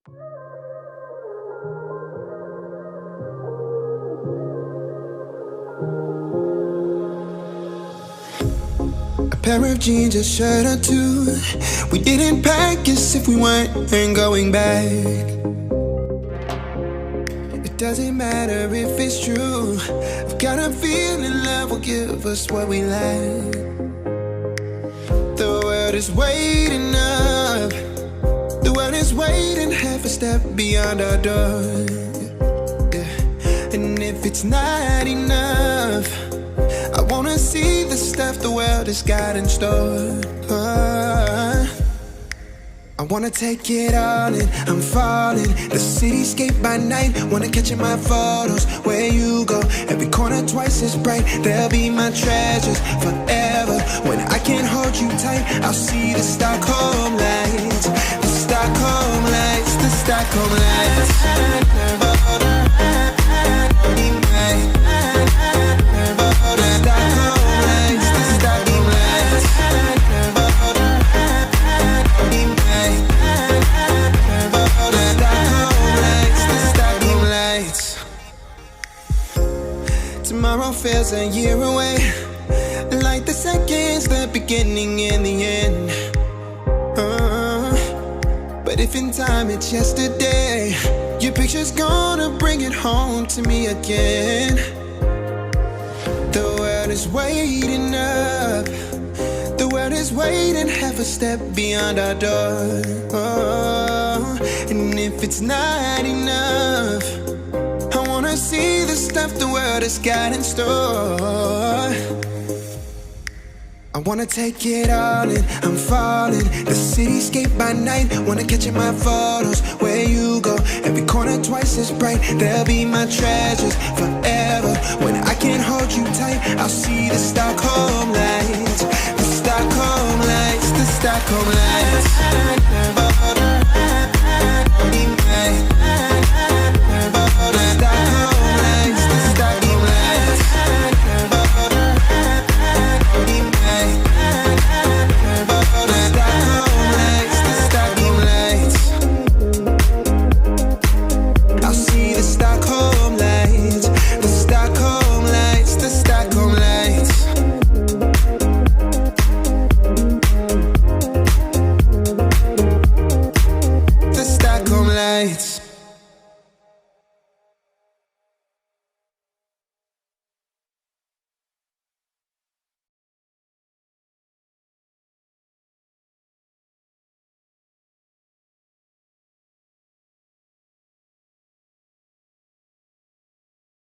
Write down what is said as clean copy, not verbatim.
A pair of jeans, a shirt or two. We didn't pack as if we weren't going back. It doesn't matter if it's true. I've got a feeling love will give us what we lack. The world is waiting up. The world is waiting half a step beyond our door. Yeah. And if it's not enough, I wanna see the stuff the world has got in store. I wanna take it all in, I'm falling. The cityscape by night, wanna catch in my photos. Where you go, every corner twice as bright. They'll be my treasures forever. When I can't hold you tight, I'll see the Stockholm lights. The Stockholm lights, the Stockholm lights. Tomorrow feels a year away, like the seconds, the beginning and the end. But if in time it's yesterday, your picture's gonna bring it home to me again. The world is waiting up. The world is waiting half a step beyond our door. And if it's not enough, I wanna see the stuff the world has got in store. I wanna take it all in, I'm falling. The cityscape by night, wanna catch in my photos. Where you go, every corner twice as bright. They'll be my treasures forever. When I can't hold you tight, I'll see the Stockholm lights. The Stockholm lights, the Stockholm lights. Lights.